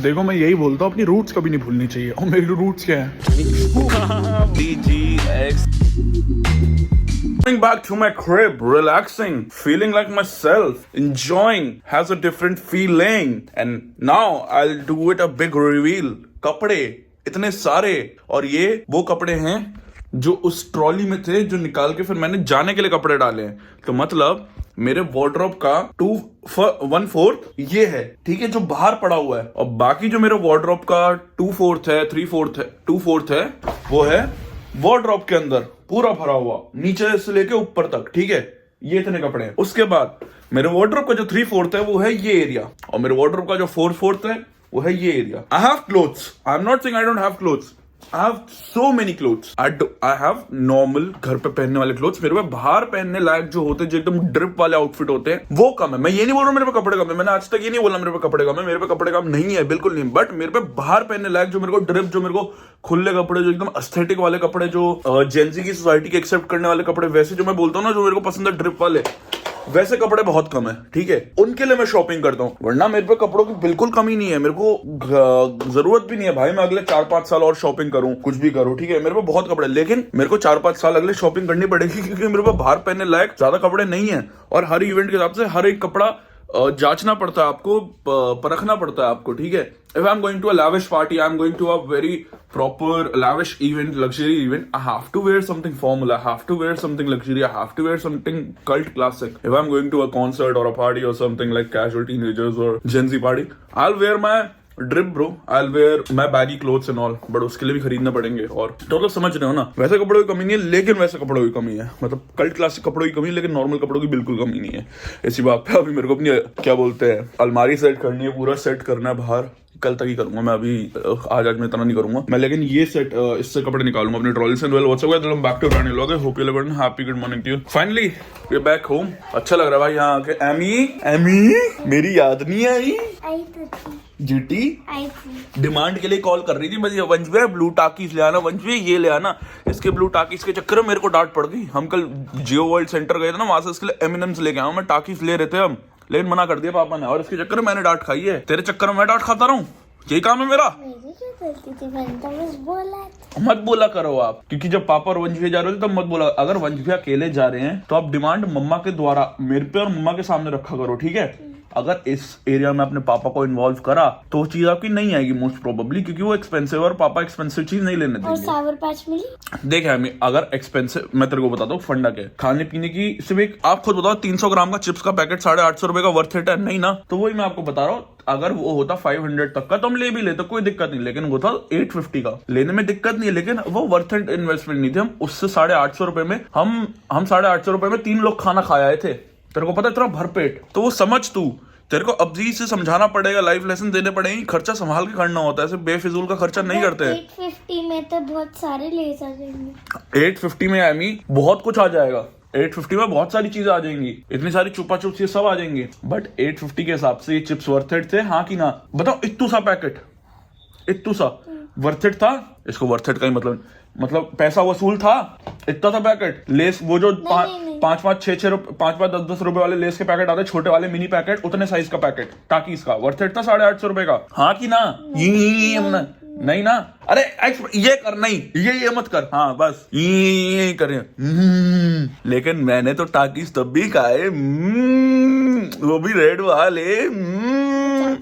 देखो मैं यही बोलता हूँ, अपनी रूट्स कभी नहीं भूलनी चाहिए। और मेरी रूट्स क्या है? Going back to my crib, relaxing, feeling like myself, enjoying, has a different feeling. And now I'll do it a big reveal. कपड़े इतने सारे, और ये वो कपड़े हैं जो उस ट्रॉली में थे, जो निकाल के फिर मैंने जाने के लिए कपड़े डाले हैं। तो मतलब मेरे वार्डरोब का 1/4 ये है, ठीक है, जो बाहर पड़ा हुआ है। और बाकी जो मेरे वार्डरोब का 2/4 है, 3/4 है, 2/4 है, वो है वार्डरोब के अंदर पूरा भरा हुआ, नीचे से लेके ऊपर तक, ठीक है। ये इतने कपड़े हैं। उसके बाद मेरे वार्डरोब का जो 3/4 है वो है ये एरिया, और मेरे वार्डरोब का जो 4/4 है वो है ये area. I have clothes, I am not saying I don't have clothes, I have so many clothes. I have normal घर पे पहनने वाले clothes. मेरे पे बाहर पहनने लायक जो होते हैं, जो एकदम ड्रिप वाले आउटफिट होते हैं, वो कम है। मैं ये नहीं बोल रहा हूँ मेरे पे कपड़े कम है, मैंने आज तक ये नहीं बोला मेरे पे कपड़े कम है। मेरे पे कपड़े कम नहीं है, बिल्कुल नहीं। बट मेरे पे बाहर पहनने लायक, जो मेरे को ड्रिप, जो मेरे को खुले कपड़े, जो एकदम एस्थेटिक वाले कपड़े, जो जेंजी की सोसाइटी के एक्सेप्ट करने वाले कपड़े, वैसे जो मैं बोलता हूँ ना, जो मेरे को पसंद है ड्रिप वाले, वैसे कपड़े बहुत कम है, ठीक है। उनके लिए मैं शॉपिंग करता हूँ, वरना मेरे पे कपड़ों की बिल्कुल कमी नहीं है। मेरे को जरूरत भी नहीं है भाई मैं अगले 4-5 साल और शॉपिंग करूँ, कुछ भी करूँ, ठीक है। मेरे पे बहुत कपड़े, लेकिन मेरे को 4-5 साल अगले शॉपिंग करनी पड़ेगी, क्योंकि मेरे पे बाहर पहनने लायक ज्यादा कपड़े नहीं है। और हर इवेंट के हिसाब से हर एक कपड़ा जांचना पड़ता है आपको, परखना पड़ता है आपको, ठीक है। If I'm going to a lavish party, I'm going to a very proper lavish event, luxury event, I have to wear something formal, I have to wear something luxury, I have to wear something cult classic. If I'm going to a concert or a party or something like casual teenagers or Gen Z party, I'll wear my drip bro, I will where my baggy clothes and all, but उसके लिए भी खरीदना पड़ेंगे। और total समझ रहे हो ना, वैसे कपड़ों की कमी नहीं है, लेकिन वैसे कपड़ों की कमी है। मतलब कल्ट क्लासिक कपड़ों की कमी है, लेकिन नॉर्मल कपड़ों की बिल्कुल कमी नहीं है। इसी बात पे अभी मेरे को अपनी क्या बोलते हैं, अलमारी सेट करनी है, पूरा सेट करना है बाहर। कल तक ही करूंगा मैं, अभी आज मैं इतना नहीं करूंगा मैं, लेकिन ये सेट इससे कपड़े निकालूंगा अपने ट्रॉली से। Well what's up, back to brand vlog. Hope you love, happy good morning to you. Finally we are back home. अच्छा लग रहा है भाई यहाँ आके। एमी मेरी याद नहीं आई? जीटी डिमांड के लिए कॉल कर रही थी मुझे, वंशवे ब्लू टाकीज ले आना, वंशवे ये ले आना। इसके ब्लू टाकीज के चक्कर में मेरे को डांट पड़ गई। हम कल जियो वर्ल्ड सेंटर गए थे ना, वहां से इसके लिए एमिनेम्स लेके आया मैं, टाकीज ले रहे थे हम, लेकिन मना कर दिया पापा ने, और इसके चक्कर में मैंने डांट खाई है। तेरे चक्कर में मैं डांट खाता रहूं, यही काम है मेरा? मत बोला करो आप, क्योंकि जब पापा और वंशवे जा रहे थे तब मत बोला। अगर वंशवे अकेले जा रहे हैं तो आप डिमांड मम्मा के द्वारा मेरे पे और मम्मा के सामने रखा करो, ठीक है। अगर इस एरिया में अपने पापा को इन्वॉल्व करा तो वो चीज आपकी नहीं आएगी मोस्ट प्रोबेबली, क्योंकि वो एक्सपेंसिव, और पापा एक्सपेंसिव चीज नहीं लेने देंगे। और सावर पैच मिली देख हमें, अगर एक्सपेंसिव, मैं तेरे को बताता हूँ फंडा के खाने पीने की, सिर्फ एक आप खुद बताओ 300 ग्राम का चिप्स का पैकेट 850 रुपए का वर्थ इट है? नहीं ना। तो वही मैं आपको बता रहा हूँ, अगर वो होता 500 तक का तो हम ले भी लेते, कोई दिक्कत नहीं, लेकिन वो था 850 का। लेने में दिक्कत नहीं है, लेकिन वो वर्थ इट इन्वेस्टमेंट नहीं थी। हम उससे 850 रुपए में हम 850 रुपए में 3 लोग खाना खा आए थे। तेरे को पता है, इतना भरपेट। तो वो समझ तू, तेरे को अब जी से समझाना पड़ेगा, लाइफ लेसन देने पड़ेंगे। खर्चा संभाल के करना होता है, ऐसे बेफिजूल का खर्चा नहीं करते। 850 में तो बहुत सारे ले जाएंगे। 850 में एमी बहुत कुछ आ जाएगा, 850 में बहुत सारी चीजें आ जाएंगी, इतनी सारी छुपा छुप चीज सब आ जाएंगी। बट 850 के हिसाब से ये चिप्स वर्थ इट थे, हाँ कि ना? बताओ, इत्तू सा पैकेट, इत्तू सा वर्थ इट था? इसको वर्थ इट का ही मतलब पैसा वसूल था। इतना सा पैकेट लेस, वो जो 5-5, 6-6, 10-10 रुपए वाले लेस के पैकेट आते, छोटे वाले मिनी पैकेट, उतने साइज का पैकेट टाकीज का वर्थ इट था 850 रुपए का, हाँ कि ना? नहीं ना? अरे ये कर, नहीं ये मत कर, हाँ बस ये करें। लेकिन मैंने तो टाकीज तब भी खाए, वो भी रेड वाले।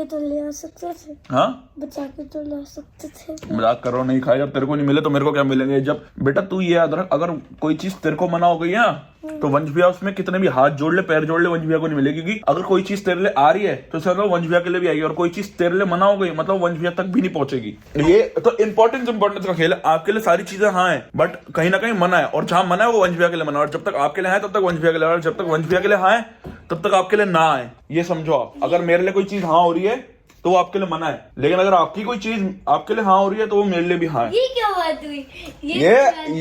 तो ले आ सकते थे, हाँ बचा के तो ले आ सकते थे। मजाक कर रहा हूँ, नहीं खाए। जब तेरे को नहीं मिले तो मेरे को क्या मिलेंगे? जब बेटा तू ये याद रख, अगर कोई चीज तेरे को मना हो गई है तो वंश भैया उसमें कितने भी हाथ जोड़ ले, पैर जोड़ ले, वंश भैया को नहीं मिलेगी। क्योंकि अगर कोई चीज तेरे लिए आ रही है तो मतलब वंश भैया के लिए भी आएगी, और कोई चीज तेरे लिए मना हो गई मतलब वंश भैया तक भी नहीं पहुंचेगी। ये तो इंपॉर्टेंस का खेल है। आपके लिए सारी चीजें हाँ है, बट कहीं ना कहीं मना है, और जहां मना है वो वंश भैया के लिए मना है। और जब तक आपके लिए है तब तक वंश भैया के लिए, और जब तक वंश भैया के लिए हाँ है तब तक आपके लिए ना है। ये समझो आप, अगर मेरे लिए कोई चीज हाँ हो रही है तो वो आपके लिए मना है, लेकिन अगर आपकी कोई चीज आपके लिए हाँ हो रही है तो वो मेरे लिए भी हाँ है। ये क्या बात हुई?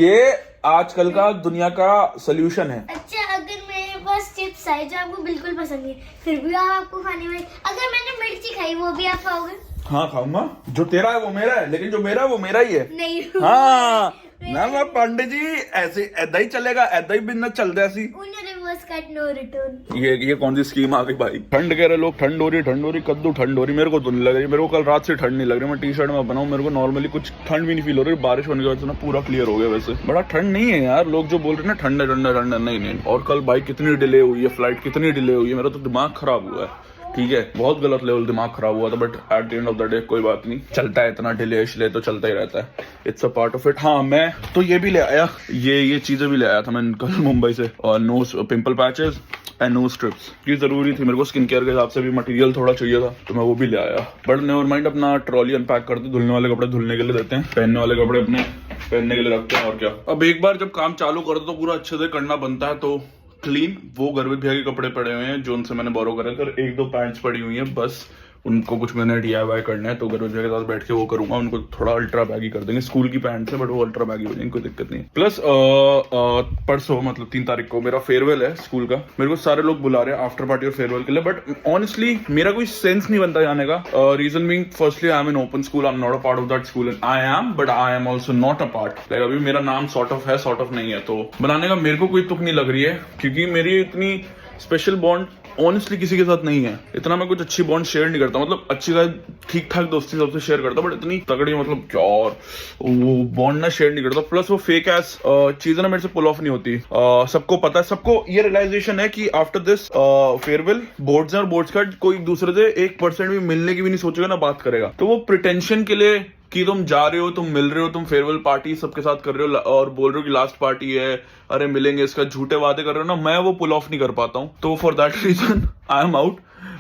ये आजकल का दुनिया का सोल्यूशन है। अच्छा, अगर मेरे पास चिप्स आए जो आपको बिल्कुल पसंद है, फिर भी आपको खाने में, अगर मैंने मिर्ची खाई वो भी आप खाओगे? हाँ खाऊंगा, जो तेरा है वो मेरा है, लेकिन जो मेरा है वो मेरा ही है। नहीं, हाँ ना मैं पांडे जी ऐसे ऐदा ही चलेगा, ऐदा ही बिजनेस चलता सी। Reverse cut no return. ये कौन सी स्कीम आ गई भाई? ठंड कह रहे लोग, ठंड हो रही कद्दू ठंड हो रही, मेरे को तो नहीं लग रही। मेरे को कल रात से ठंड नहीं लग रही, मैं टी शर्ट में बनाऊं, मेरे को नॉर्मली कुछ ठंड भी नहीं फील हो रही। बारिश होने की वजह से ना पूरा क्लियर हो गया। वैसे बड़ा ठंड नहीं है यार, लोग जो बोल रहे हैं ना ठंडा ठंडा ठंडा, नहीं। और कल भाई कितनी डिले हुई है, फ्लाइट कितनी डिले हुई है, मेरा तो दिमाग खराब हुआ है। ठीक है, बहुत गलत लेवल दिमाग खराब हुआ था, but at the end of the day कोई बात नहीं, चलता है, इतना डिले इसलिए तो चलता ही रहता है, it's a part of it. हाँ, मैं तो ये भी ले आया, ये चीजें भी ले आया था मैं कल मुंबई से, और nose pimple patches and nose strips की जरूरी थी मेरे को, स्किन केयर के हिसाब से भी मटेरियल थोड़ा चाहिए था, तो मैं वो भी ले आया। बट नेवर माइंड, अपना ट्रॉली अनपैक करते, धुलने वाले कपड़े धुलने के लिए देते हैं, पहनने वाले कपड़े अपने पहनने के लिए रखते हैं, और क्या। अब एक बार जब काम चालू कर दो तो पूरा अच्छे से करना बनता है। तो क्लीन वो गर्वित भैया के कपड़े पड़े हुए हैं जो उनसे मैंने बोरो करे थे, 1-2 पैंट्स पड़ी हुई हैं बस, उनको कुछ मैंने DIY करना है, तो गर्वित भैया के साथ बैठ के वो करूंगा। उनको थोड़ा अल्ट्रा बैगी कर देंगे, स्कूल की पैंट्स है बट वो अल्ट्रा बैगी हो जाएंगे, कोई दिक्कत नहीं। प्लस परसों मतलब 3 तारीख को मेरा फेयरवेल है स्कूल का, मेरे को सारे लोग बुला रहे हैं आफ्टर पार्टी और फेयरवेल के लिए, बट ऑनेस्टली मेरा कोई सेंस नहीं बनता जाने का। Reason being, firstly I am in open school, I am not a part of that school, and I am, but I am also not a part. Like अभी मेरा नाम सॉर्ट ऑफ है, सॉर्ट ऑफ नहीं है, तो बनाने का मेरे को कोई तुक नहीं लग रही है, क्योंकि मेरी इतनी स्पेशल बॉन्ड ऑनेस्टली किसी के साथ नहीं है। इतना मैं कुछ अच्छी बॉन्ड शेयर नहीं करता, मतलब अच्छी ठीक ठाक दोस्ती सबसे शेयर करता, बट इतनी तगड़ी मतलब क्या, और वो बॉन्ड ना शेयर नहीं करता। प्लस वो फेक एस चीजें ना मेरे से पुल ऑफ नहीं होती। सबको पता है, सबको ये रियलाइजेशन है कि आफ्टर दिस फेयरवेल बोर्ड्स और बोर्ड्स का कोई दूसरे से 1% भी मिलने की भी नहीं सोचेगा, ना बात करेगा। तो वो प्रिटेंशन के लिए कि तुम जा रहे हो, तुम मिल रहे हो, तुम फेयरवेल पार्टी सबके साथ कर रहे हो और बोल रहे हो कि लास्ट पार्टी है, अरे मिलेंगे, इसका झूठे वादे कर रहे हो ना, मैं वो पुल ऑफ नहीं कर पाता हूँ। तो for that reason I am out,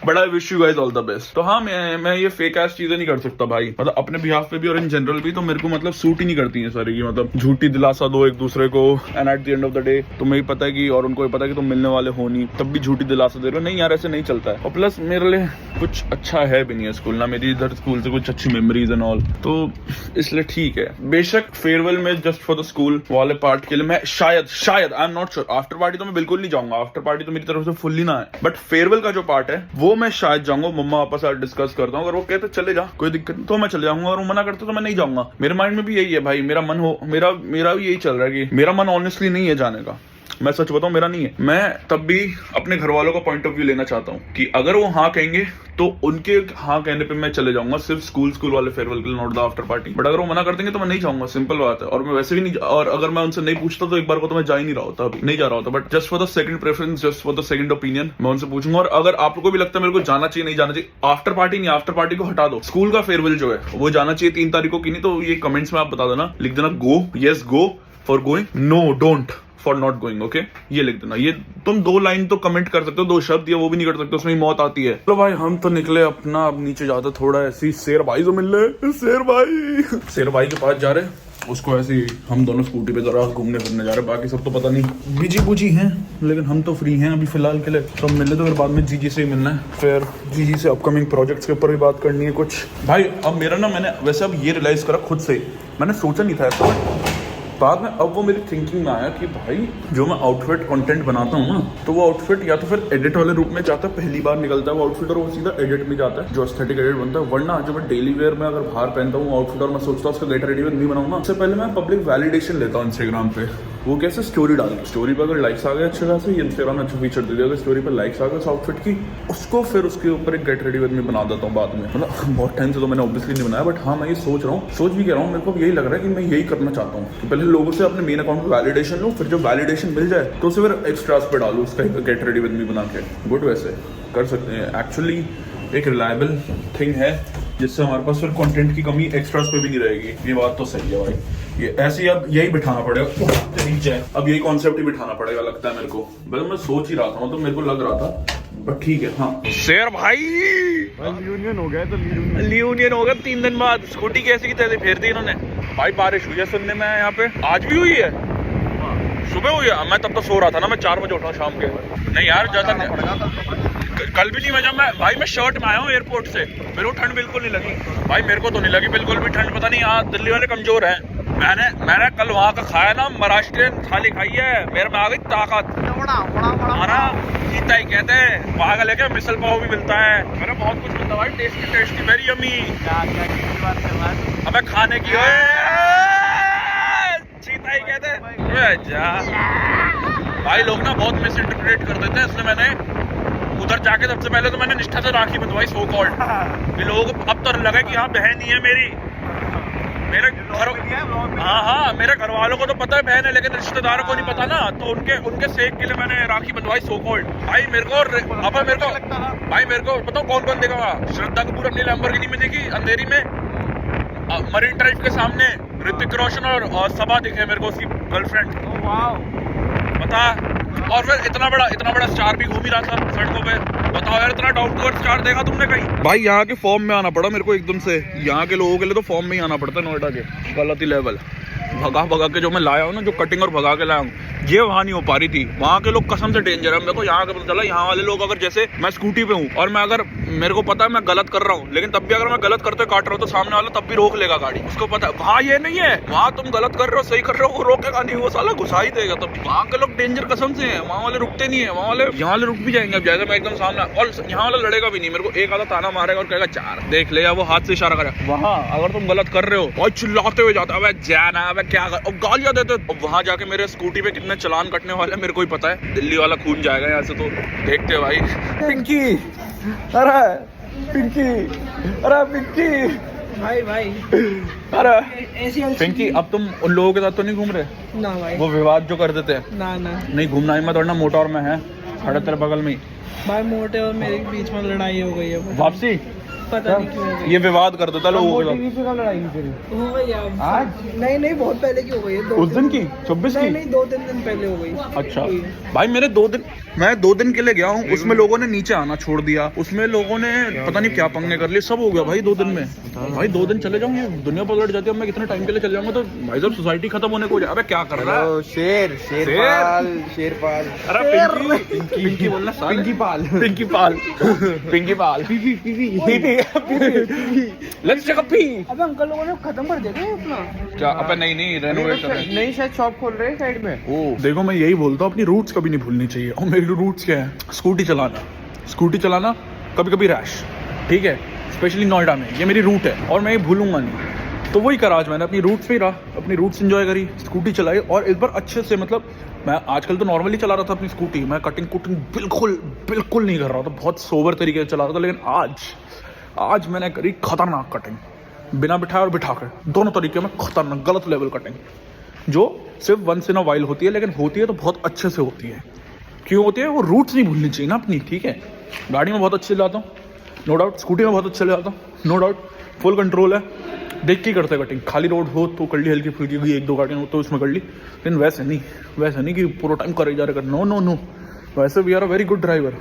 but I wish you guys all the best. तो हाँ, मैं ये फेक एस चीजें नहीं कर सकता भाई, मतलब अपने बिहाफ पे भी और इन जनरल भी, तो मेरे को मतलब सूट ही नहीं करती है सारी की, मतलब झूठी दिलासा दो एक दूसरे को, and at the end of the day तुम्हें भी पता है कि, और उनको भी पता है कि तुम मिलने वाले हो नहीं, तब भी झूठी दिलासा दे रहे हो। नहीं यार, ऐसे नहीं चलता है। और प्लस मेरे लिए कुछ अच्छा है भी नहीं है स्कूल, ना मेरी इधर स्कूल से कुछ अच्छी मेमोरीज एंड ऑल, तो इसलिए ठीक है। बेशक फेयरवेल में जस्ट फॉर द स्कूल वाले पार्ट के लिए मैं शायद आई am not sure, after party तो मैं बिल्कुल नहीं जाऊंगा, आफ्टर पार्टी तो मेरी तरफ से फुल्ली ना है, बट फेयरवेल का जो पार्ट है वो मैं शायद जाऊंगा, मम्मा पापा साथ डिस्कस करता हूँ, अगर वो कहते चले जा कोई दिक्कत नहीं तो मैं चले जाऊंगा, और वो मना करते तो मैं नहीं जाऊंगा। मेरे माइंड में भी यही है भाई, मेरा मन हो, मेरा भी यही चल रहा है कि मेरा मन ऑनेस्टली नहीं है जाने का, मैं सच बताऊं मेरा नहीं है। मैं तब भी अपने घर वालों का पॉइंट ऑफ व्यू लेना चाहता हूं कि अगर वो हाँ कहेंगे तो उनके हाँ कहने पे मैं चले जाऊंगा, सिर्फ स्कूल वाले फेयरवेल के लिए, not the after party. But अगर वो मना कर देंगे तो मैं नहीं जाऊंगा, सिंपल बात है। और मैं वैसे भी नहीं, और अगर मैं उनसे नहीं पूछता तो एक बार को तो मैं जा ही नहीं रहा होता, अभी नहीं जा रहा होता, but just for the second preference, just for the second opinion मैं उनसे पूछूंगा। और अगर आप लोगों को भी लगता है मेरे को जाना चाहिए, नहीं जाना चाहिए, आफ्टर पार्टी नहीं, आफ्टर पार्टी को हटा दो, स्कूल का फेयरवेल जो है वो जाना चाहिए 3 तारीख को की नहीं, तो ये कमेंट्स में आप बता देना, लिख देना go, yes go for going, no don't for not going, okay, ये लिख देना। ये तुम 2 लाइन तो कमेंट कर सकते हो, 2 शब्द, ये वो भी नहीं कर सकते, उसमें ही मौत आती है। चलो भाई, हम तो निकले अपना, अब नीचे जाते थोड़ा ऐसी शेर भाई से मिल रहे, शेर भाई के पास जा रहे, उसको ऐसे ही हम दोनों स्कूटी पे जरा घूमने फिरने जा रहे, बाकी सब तो पता नहीं बिजी बुजी हैं, लेकिन हम तो फ्री हैं अभी फिलहाल के लिए। तो हम मिले तो फिर बाद में जीजी से ही मिलना है, फिर जीजी से अपकमिंग प्रोजेक्ट्स के ऊपर भी बात करनी है कुछ। भाई अब मेरा ना, मैंने वैसे अब ये रियलाइज करा खुद से, मैंने सोचा नहीं था ऐसा, बाद में अब वो मेरी थिंकिंग में आया कि भाई जो मैं आउटफिट कंटेंट बनाता हूँ ना, तो वो आउटफिट या तो फिर एडिट वाले रूप में जाता है, पहली बार निकलता है वो आउटफिट और वो सीधा एडिट में जाता है, जो एस्थेटिक एडिट बनता है। वरना जो मैं डेली वेयर में अगर बाहर पहनता हूँ आउटफिट और मैं सोचता हूँ उसका गेट रेडी नहीं बनाऊंगा, उससे पहले मैं पब्लिक वैलिडेशन लेता हूँ इंस्टाग्राम पे। वो कैसे, स्टोरी डाल के, स्टोरी पे अगर लाइक्स आ गए अच्छे खासे, इंस्टाग्राम में अच्छा फीचर दे दिया, अगर स्टोरी पे लाइक्स आ गए उस आउटफिट की, उसको फिर उसके ऊपर एक गेट रेडी विद मी बना देता हूँ बाद में। मतलब बहुत टाइम से तो मैंने ऑब्वियसली नहीं बनाया, बट हाँ मैं ये सोच रहा हूँ, सोच भी कह रहा हूँ, मेरे को यही लग रहा है कि मैं यही करना चाहता हूँ कि पहले लोगों से अपने मेन अकाउंट पे वैलिडेशन लूँ, फिर जब वैलिडेशन मिल जाए तो उसे फिर एक्स्ट्रास पे डालूँ, उसका गेट रेडी विद मी बना के। गुड, वैसे कर सकते हैं, एक्चुअली एक रिलायबल थिंग है जिससे हमारे पास फिर कंटेंट की कमी एक्स्ट्रास पे भी नहीं रहेगी। ये बात तो सही है भाई, ये ऐसे ही अब यही बिठाना पड़ेगा नीचे, अब यही कॉन्सेप्ट ही बिठाना पड़ेगा लगता है मेरे को। बस मैं सोच ही रहा था, मतलब मेरे को लग रहा था, बट ठीक है। हाँ शेर भाई यूनियन हो गया, तो यूनियन हो गया 3 दिन बाद। स्कूटी कैसी की तैसे फेर दी इन्होंने भाई, बारिश हुई है सुनने में यहाँ पे, आज भी हुई है, सुबह हुई है, मैं तब तो सो रहा था ना, मैं 4 बजे उठा शाम के। नहीं यार ज्यादा कल भी नहीं वजह, मैं भाई मैं शर्ट में आया हूँ एयरपोर्ट से, मेरे को ठंड बिल्कुल नहीं लगी भाई, मेरे को तो नहीं लगी बिल्कुल भी ठंड। पता नहीं यहाँ दिल्ली वाले कमजोर हैं। मैंने कल वहाँ का खाया ना, महाराष्ट्रियन थाली खाई है, मेरे में आ गई ताकत। हमारा चीता ही कहते हैं, वहाँ का लेके मिसल पाव भी मिलता है, मेरा बहुत कुछ मिलता है भाई, टेस्टी वेरी यम्मी। अब खाने की अबे जा भाई, लोग ना बहुत मिस इंटरप्रेट कर देते हैं, इसलिए मैंने उधर जाके सबसे पहले तो मैंने निष्ठा से राखी बंधवाई, सो कॉल्ड कि लोग अब तो लगा कि हाँ बहन ही है मेरी। मेरे घर, हाँ मेरे घर वालों को तो पता है बहन है, लेकिन रिश्तेदारों को नहीं पता ना, तो उनके सेक के लिए मैंने राखी बंधवाई, सो कॉल्ड। भाई मेरे को बताओ कौन कौन देखा वहाँ? श्रद्धा कपूर अपनी लैम्बोर्गिनी में देखी अंधेरी में, मरीन ड्राइव के सामने ऋतिक रोशन और सबा दिखे मेरे को, उसकी गर्लफ्रेंड, बता। और फिर इतना बड़ा स्टार भी घूम ही रहा था सड़कों पे, बताओ यार, इतना डाउन टू अर्थ स्टार देखा तुमने कहीं? भाई यहाँ के फॉर्म में आना पड़ा मेरे को एकदम से, यहाँ के लोगों के लिए तो फॉर्म में ही आना पड़ता है नोएडा के, गलत ही लेवल भगा के जो मैं लाया हूँ ना, जो कटिंग और भगा के लाया हूँ, ये वहाँ नहीं हो पा रही थी। वहाँ के लोग कसम से डेंजर है। मेरे को यहाँ का पता चला, यहाँ वाले लोग अगर जैसे मैं स्कूटी पे हूँ और मैं अगर मेरे को पता है मैं गलत कर रहा हूँ, लेकिन तब भी अगर मैं गलत करते काट रहा हूँ तो सामने वाला तब भी रोक लेगा गाड़ी, उसको पता है। वहाँ ये नहीं है, वहाँ तुम गलत कर रहे हो सही कर रहे हो, वो रोकेगा नहीं, वो साला घुसा ही देगा। तब वहाँ के लोग डेंजर कसम से हैं, वहाँ वाले रुकते नहीं है, वहाँ वाले रुक भी जाएंगे। अब जैसे मैं एकदम सामने, और यहाँ वाला लड़ेगा भी नहीं, मेरे को एक आधा ताना मारेगा और कहेगा चार देख ले, या वो हाथ से इशारा करेगा। वहाँ अगर तुम गलत कर रहे हो और चिल्लाते हुए जाता है जाना क्या कर, और गालियां देते, और वहाँ जाके मेरे स्कूटी पे कितने चलान कटने वाले मेरे को ही पता है। दिल्ली वाला खून जाएगा यहाँ से, तो देखते हो भाई। पिंकी, अरे पिंकी भाई अरे पिंकी, अब तुम उन लोगों के साथ तो नहीं घूम रहे ना भाई, वो विवाद जो कर देते हैं? ना नहीं घूमना ही मत, वरना मोटा और मैं है खड़े तेरे बगल में ही। भाई, मोटे और मेरे बीच में लड़ाई हो गई है, वापसी पता नहीं क्यों हो गई। ये विवाद कर देता लोगों के साथ। लड़ाई हो गई अब आज? नहीं बहुत पहले की हो गई है, उस दिन की 26 की? नहीं 2-3 दिन पहले हो गई। अच्छा भाई, मैं 2 दिन के लिए गया हूँ, उसमें लोगों ने नीचे आना छोड़ दिया, उसमें लोगों ने पता नहीं क्या पंगे कर लिए, सब हो गया भाई 2 दिन में। भाई 2 दिन चले जाऊंगे, दुनिया पलट जाती है। मैं कितने टाइम के लिए चले जाऊंगा तो भाई साहब सोसाइटी खत्म होने को हो जाए। अबे क्या कर रहा है? शेरपाल अरे पिंकी बोलना, पिंकी पाल लेट्स टेक अ पी। अबे अंकल लोगों ने खत्म कर दिया अपना क्या? अबे नहीं रेनोवेशन है, नई शायद शॉप खोल रहे हैं साइड में। ओ देखो, मैं यही बोलता हूँ, अपनी रूट्स कभी नहीं भूलनी चाहिए। और मेरी रूट्स क्या है? स्कूटी चलाना, कभी कभी रैश, ठीक है, स्पेशली नोएडा में ये मेरी रूट है और मैं ये भूलूंगा नहीं। तो वही करा आज मैंने, अपनी रूट्स पे रहा, अपनी रूट्स एंजॉय करी, स्कूटी चलाई, और इस बार अच्छे से, मतलब मैं आजकल तो नॉर्मली चला रहा था अपनी स्कूटी, मैं कटिंग बिल्कुल नहीं कर रहा था, बहुत सोबर तरीके से चला रहा था। लेकिन आज मैंने करी खतरनाक कटिंग, बिना बिठाए और बिठाकर, दोनों तरीके में खतरनाक गलत लेवल कटिंग, जो सिर्फ वंस इन अ वाइल होती है, लेकिन होती है तो बहुत अच्छे से होती है। क्यों होती है? वो रूट्स नहीं भूलनी चाहिए ना अपनी, ठीक है। गाड़ी में बहुत अच्छे चलाता हूँ, नो डाउट, स्कूटी में बहुत अच्छे चलाता हूँ, नो डाउट, फुल कंट्रोल है, देख के करते कटिंग। खाली रोड हो तो कर ली, हल्की फुल्की 1-2 गाड़ियाँ हो तो उसमें कर ली, लेकिन वैसे नहीं कि पूरा टाइम करे जा रहे कर, नो। वैसे we are a very good driver.